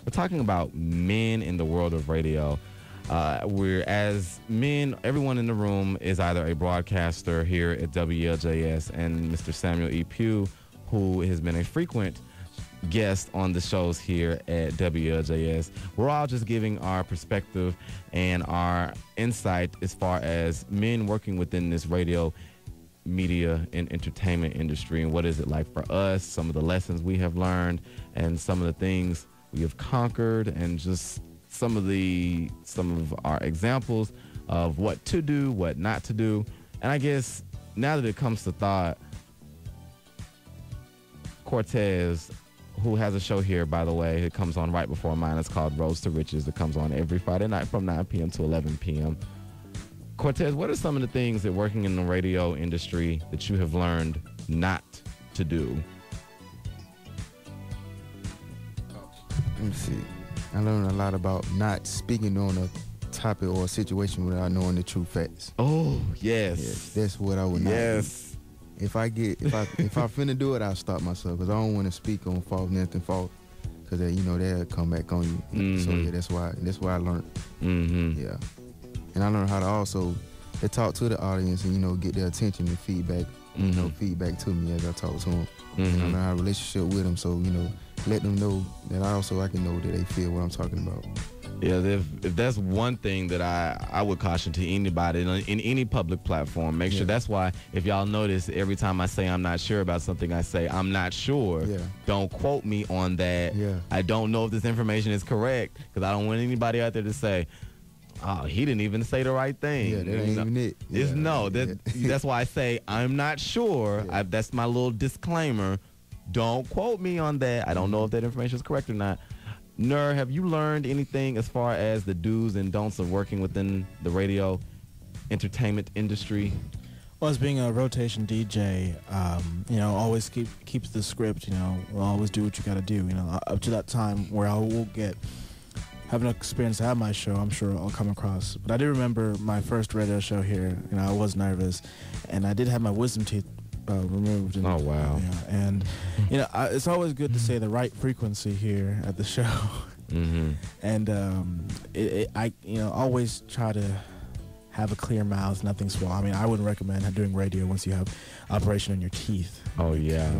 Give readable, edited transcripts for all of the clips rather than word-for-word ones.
We're talking about men in the world of radio. We're, as men, everyone in the room is either a broadcaster here at WLJS, and Mr. Samuel E. Pugh, who has been a frequent guest on the shows here at WLJS. We're all just giving our perspective and our insight as far as men working within this radio, media, and entertainment industry, and what is it like for us, some of the lessons we have learned, and some of the things we have conquered, and just some of our examples of what to do, what not to do. And I guess now that it comes to thought, Cortez, who has a show here, by the way, it comes on right before mine. It's called Roads to Riches. It comes on every Friday night from 9 p.m. to 11 p.m. Cortez, what are some of the things that working in the radio industry that you have learned not to do? Let me see. I learned a lot about not speaking on a topic or a situation without knowing the true facts. Oh, yes. Yes, that's what I would not do. Yes. If I finna do it, I'll stop myself, because I don't want to speak on nothing false, because they'll come back on you. Mm-hmm. So yeah, that's why I learned. Mm-hmm. Yeah, and I learned how to also talk to the audience and get their attention and feedback. Mm-hmm. Feedback to me as I talk to them. Mm-hmm. And I learned how to relationship with them, so let them know that I can know that they feel what I'm talking about. Yeah, if that's one thing that I would caution to anybody in any public platform, make sure. That's why, if y'all notice, every time I say I'm not sure about something, I say I'm not sure. Yeah. Don't quote me on that. Yeah. I don't know if this information is correct, because I don't want anybody out there to say, oh, he didn't even say the right thing. Yeah, that ain't even it. Yeah. That's why I say I'm not sure. Yeah. That's my little disclaimer. Don't quote me on that. I don't know if that information is correct or not. Nur, have you learned anything as far as the do's and don'ts of working within the radio entertainment industry? Well, as being a rotation DJ, always keeps the script. Always do what you got to do. Up to that time where I will have an experience to have my show, I'm sure I'll come across. But I do remember my first radio show here. I was nervous, and I did have my wisdom teeth removed. And, oh wow! And it's always good to say the right frequency here at the show. Mm-hmm. And I always try to have a clear mouth, nothing swallow. I wouldn't recommend doing radio once you have operation on your teeth. Oh yeah!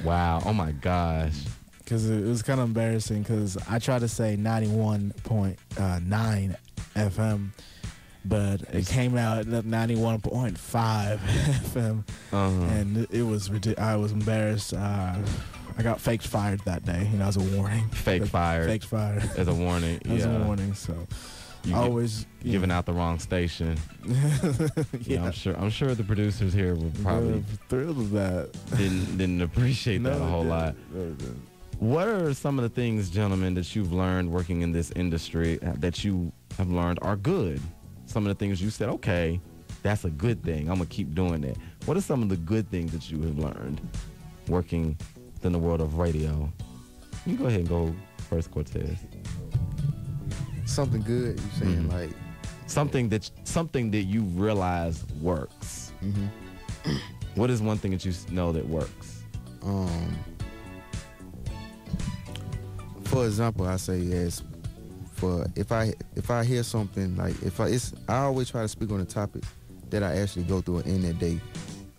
Wow! Oh my gosh! Because it was kind of embarrassing, because I tried to say 91.9 FM, but it came out at 91.5 FM, and it was ridiculous. I was embarrassed. I got faked fired that day, as a warning. Faked fired as a warning. As a warning. So you always giving out the wrong station. Yeah, I'm sure the producers here were probably thrilled with that. Didn't appreciate that a whole lot. No, What are some of the things, gentlemen, that you've learned working in this industry that you have learned are good? Some of the things you said, okay, that's a good thing. I'm going to keep doing that. What are some of the good things that you have learned working in the world of radio? You go ahead and go first, Cortez. Something good, you saying, like... Something that you realize works. Mm-hmm. What is one thing that you know that works? For example, I say if I hear something, like I always try to speak on a topic that I actually go through in that day.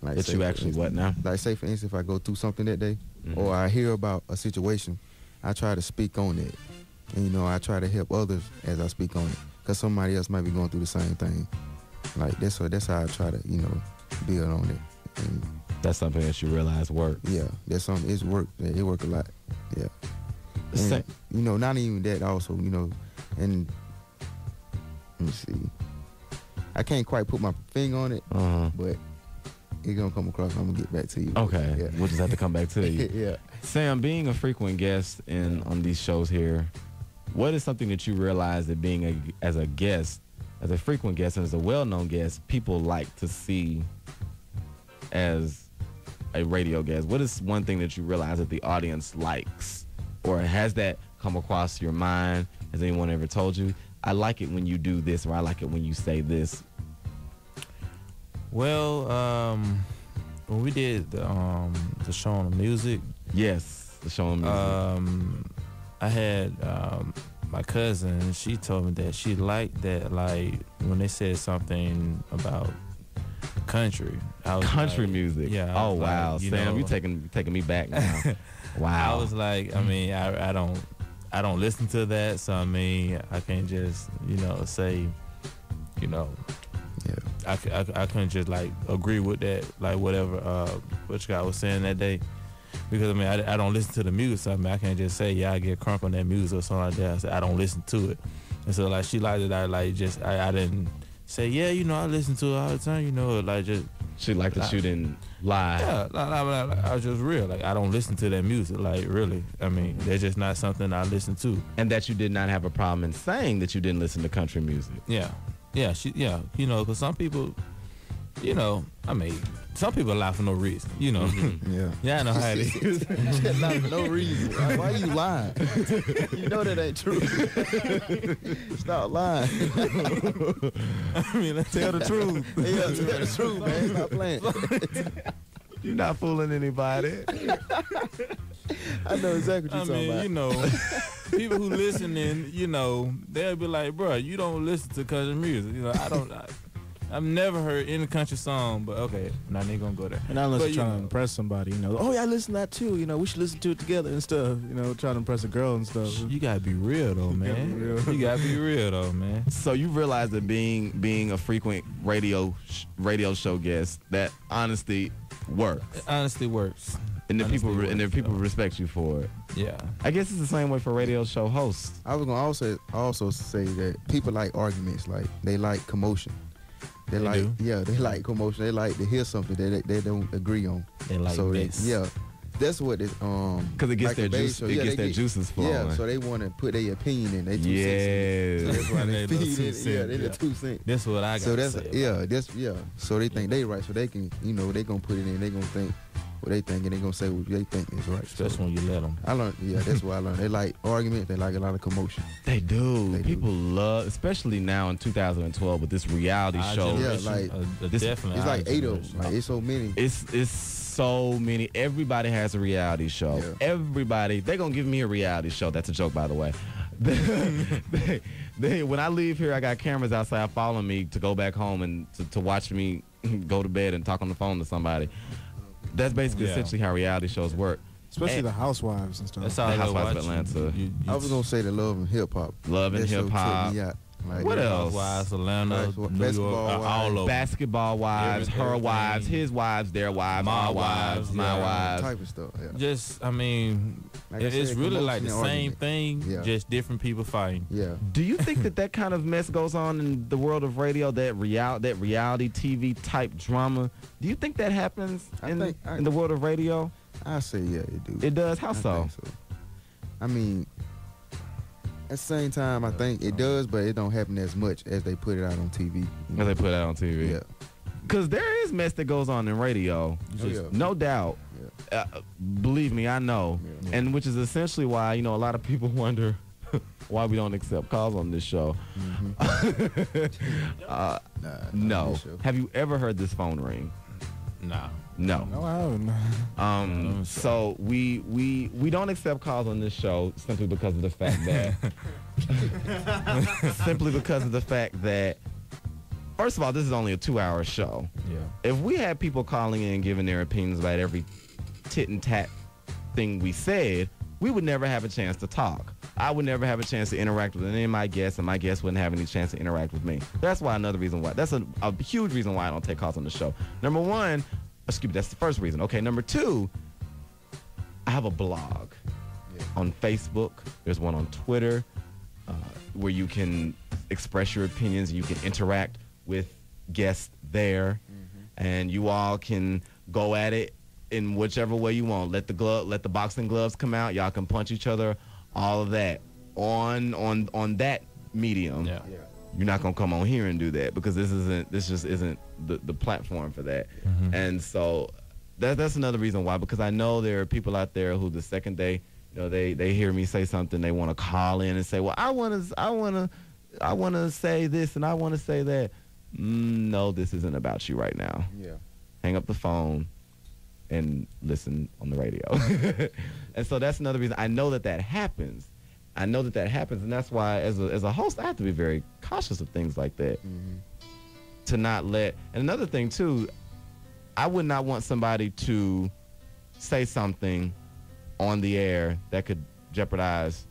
Like that you actually what now? Like say for instance, if I go through something that day, or I hear about a situation, I try to speak on it, and I try to help others as I speak on it, because somebody else might be going through the same thing. Like that's how I try to build on it. And that's something that you realize works. Yeah, that's something. It's work. It work a lot. Yeah. And, not even that also, and let me see. I can't quite put my finger on it, but it's going to come across. I'm going to get back to you. Okay. Yeah. We'll just have to come back to you. Yeah. Sam, being a frequent guest on these shows here, what is something that you realize that being as a guest, as a frequent guest and as a well-known guest, people like to see as a radio guest? What is one thing that you realize that the audience likes? Or has that come across your mind? Has anyone ever told you, I like it when you do this, or I like it when you say this? Well, when we did the show on the music. Yes, the show on music. I had my cousin. She told me that she liked that, like when they said something about country. I was Country like, music. Yeah. I Oh was wow, like, Sam, know, you taking me back now. Wow. I was like, I mean, I don't listen to that, so I mean, I can't just say, Yeah. I couldn't just like agree with that, like whatever which guy was saying that day, because I mean I don't listen to the music, so I mean I can't just say I get crunk on that music or something like that. I said I don't listen to it, and so like she liked it. I didn't say I listen to it all the time, like just She liked that you didn't lie. yeah, I was just real. Like I don't listen to that music, like really. I mean that's just not something I listen to. And that you did not have a problem in saying that you didn't listen to country music. Yeah, because some people, I mean, some people lie for no reason, Yeah. Yeah, I know how it is. Not for no reason. Like, why you lying? You know that ain't true. Stop lying. I mean, tell the truth. Yeah, tell the truth, man. Stop playing. You're not fooling anybody. I know exactly what you're talking about. People who listening, they'll be like, bro, you don't listen to country music. I've never heard any country song, but okay, now they gonna go there. And unless But, you're trying to impress somebody, oh yeah, I listen to that too. We should listen to it together and stuff. Trying to impress a girl and stuff. You gotta be real though, man. You gotta be real though, man. So you realize that being a frequent radio show guest, that honesty works. It honestly works. And the people Honestly works, respect you for it. Yeah. I guess it's the same way for radio show hosts. I was gonna also say that people like arguments, like they like commotion. They like do? they like commotion. They like to hear something that they don't agree on. They like so this. that's what it Because it gets like a their bass juice. show. It Yeah, gets they their get- juices flowing. Yeah, so they want to put their opinion in. They 2 cents. Yes. So that's why they They little feed 2 it. Yeah, cents, they the yeah. 2 cents. That's what I got. So that's say So they think they right. So they can they gonna put it in. They gonna think what they think, and they gonna say what they think is right. So That's when you let them. I learned. Yeah, that's what I learned. They like arguments. They like a lot of commotion. They do. They People love, especially now in 2012 with this reality show. Yeah, like, definitely. It's like 8 of generation. them. Like it's so many. It's so many. Everybody has a reality show. Yeah. Everybody. They're going to give me a reality show. That's a joke, by the way. When I leave here, I got cameras outside following me to go back home and to watch me go to bed and talk on the phone to somebody. That's basically essentially how reality shows work. Especially And- the housewives and stuff. That's all The I Housewives of watch. Atlanta. I was gonna say the love and hip hop. Love and That show hip hop. tripped me out. Like, What else? Housewives, Atlanta, Like, New York, basketball all wives. of them. Basketball wives, her Everything. wives, his wives, their wives, My our wives, wives, my yeah. wives. Type of stuff. Yeah. Just, I mean, Like I it's said, really commotion like the and same argument. thing, Yeah. just different people fighting. Yeah. Do you think that kind of mess goes on in the world of radio, that reality TV type drama? Do you think that happens in the world of radio? I say yeah, it do. It does? How I so? think so. I mean, at the same time, I think it does, but it don't happen as much as they put it out on TV. Because they put it out on TV. Yeah. Because there is mess that goes on in radio. Oh, yeah. No doubt. Yeah. Believe me, I know. Yeah. And which is essentially why, a lot of people wonder why we don't accept calls on this show. Nah, No. this show. Have you ever heard this phone ring? Nah. No. No, I haven't. So we don't accept calls on this show simply because of the fact that first of all, this is only a 2-hour show. Yeah. If we had people calling in and giving their opinions about every tit and tat thing we said, we would never have a chance to talk. I would never have a chance to interact with any of my guests, and my guests wouldn't have any chance to interact with me. That's another reason why. That's a huge reason why I don't take calls on the show. Number one, that's the first reason. Okay, number two, I have a blog on Facebook. There's one on Twitter where you can express your opinions and you can interact with guests there, and you all can go at it in whichever way you want. Let the boxing gloves come out. Y'all can punch each other. All of that on that medium. Yeah. You're not gonna come on here and do that because this just isn't the platform for that. And so that's another reason why, because I know there are people out there who the second they hear me say something, they want to call in and say, well, I want to say this and I want to say that. No, this isn't about you right now. Yeah. Hang up the phone and listen on the radio. And so that's another reason I know that happens. I know that happens, and that's why as a host, I have to be very cautious of things like that. To not let, and another thing too, I would not want somebody to say something on the air that could jeopardize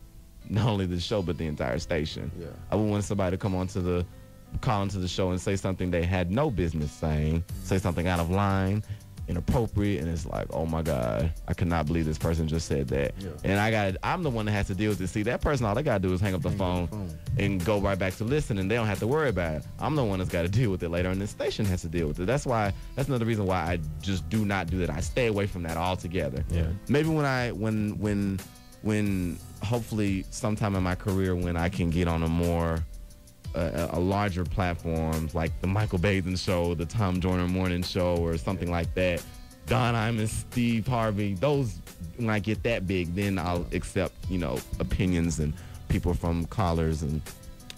not only the show but the entire station. Yeah. I would want somebody to call into the show and say something they had no business saying, say something out of line, inappropriate, and it's like, oh my God, I cannot believe this person just said that. Yeah. And I'm the one that has to deal with it. See, that person, all they gotta do is hang up the phone and go right back to listening. They don't have to worry about it. I'm the one that's got to deal with it later, and the station has to deal with it. That's another reason why I just do not do that. I stay away from that altogether. Yeah. Maybe when hopefully sometime in my career when I can get on a larger platforms like the Michael Baden Show, the Tom Joyner Morning Show, or something like that. Don Iman, Steve Harvey, those, when I get that big, then I'll accept, opinions and people from callers, and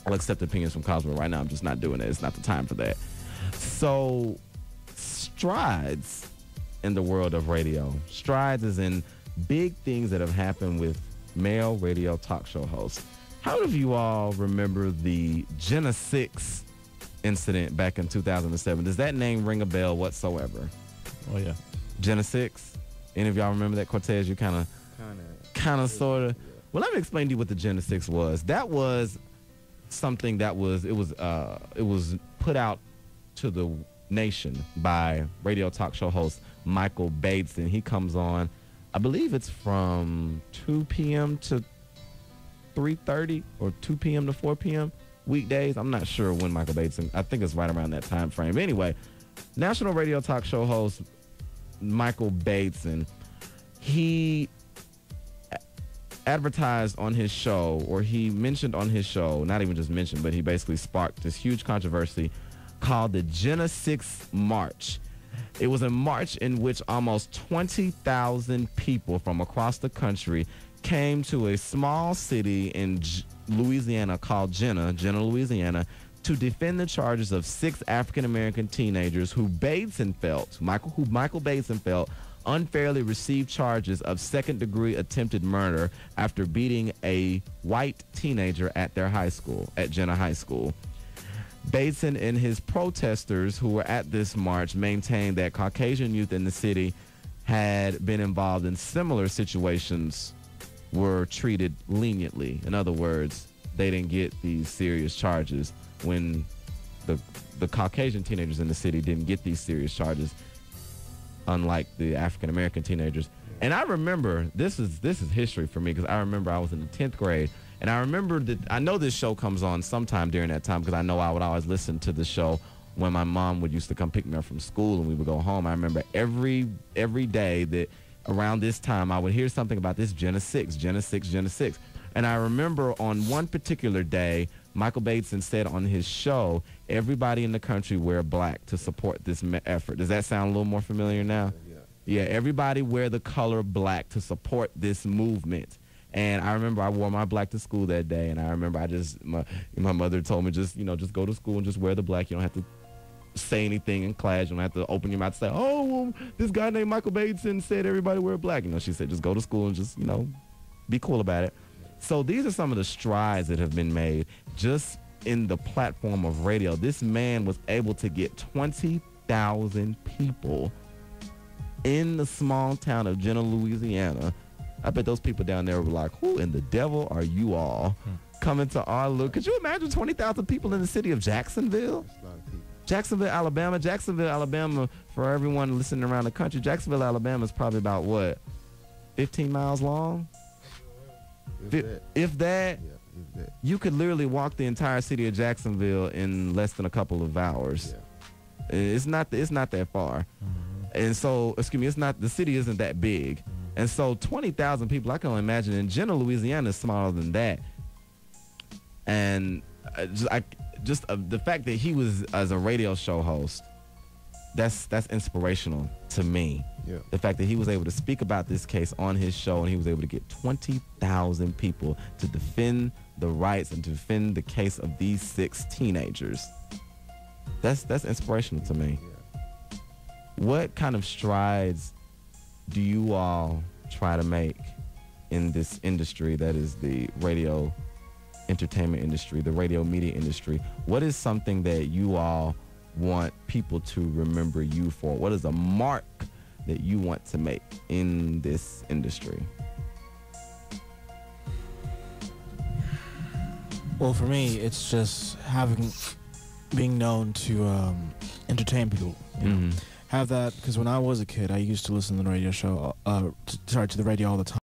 I'll accept opinions from callers, but right now I'm just not doing it. It's not the time for that. So, strides in the world of radio. Strides is in big things that have happened with male radio talk show hosts. How many of you all remember the Jenna 6 incident back in 2007? Does that name ring a bell whatsoever? Oh, yeah. Jenna 6? Any of y'all remember that, Cortez? You kind of, sort of. Yeah. Well, let me explain to you what the Jenna 6 was. That was something that was put out to the nation by radio talk show host Michael Bateson. He comes on, I believe it's from 2 p.m. to 3:30 or 2 p.m. to 4 p.m. weekdays. I'm not sure when Michael Bateson, I think it's right around that time frame. Anyway, national radio talk show host Michael Bateson, he advertised on his show, or he mentioned on his show, not even just mentioned, but he basically sparked this huge controversy called the Jenna 6 March. It was a march in which almost 20,000 people from across the country came to a small city in Louisiana called Jenna, Louisiana, to defend the charges of 6 African-American teenagers who Michael Bateson felt unfairly received charges of second-degree attempted murder after beating a white teenager at Jenna High School. Bateson and his protesters who were at this march maintained that Caucasian youth in the city had been involved in similar situations were treated leniently. In other words, they didn't get these serious charges when the Caucasian teenagers in the city didn't get these serious charges, unlike the African-American teenagers. And I remember, this is history for me, because I remember I was in the 10th grade, and I remember that, I know this show comes on sometime during that time, because I know I would always listen to the show when my mom would used to come pick me up from school and we would go home. I remember every day that around this time I would hear something about this Jenna 6. And I remember on one particular day, Michael Bateson said on his show, everybody in the country wear black to support this effort. Does that sound a little more familiar now? Yeah, everybody wear the color black to support this movement. And I remember I wore my black to school that day, and I remember my mother told me just go to school and just wear the black. You don't have to say anything in class. You don't have to open your mouth and say, oh, well, this guy named Michael Bateson said everybody wear black. She said just go to school and just, be cool about it. So these are some of the strides that have been made just in the platform of radio. This man was able to get 20,000 people in the small town of Jenna, Louisiana. I bet those people down there were like, who in the devil are you all coming to our look? Could you imagine 20,000 people in the city of Jacksonville? That's a lot of people. Jacksonville, Alabama, for everyone listening around the country, Jacksonville, Alabama is probably about what, 15 miles long? If that, you could literally walk the entire city of Jacksonville in less than a couple of hours. Yeah. It's not that far. And so, the city isn't that big. And so 20,000 people, I can only imagine. In Jenna, Louisiana is smaller than that. And the fact that he was, as a radio show host, that's inspirational to me. Yeah. The fact that he was able to speak about this case on his show, and he was able to get 20,000 people to defend the rights and to defend the case of these 6 teenagers. That's inspirational to me. Yeah. What kind of strides do you all try to make in this industry that is the radio entertainment industry, the radio media industry, what is something that you all want people to remember you for? What is a mark that you want to make in this industry? Well, for me, it's just being known to entertain people. You know? Have that, because when I was a kid, I used to listen to the radio show, to the radio all the time.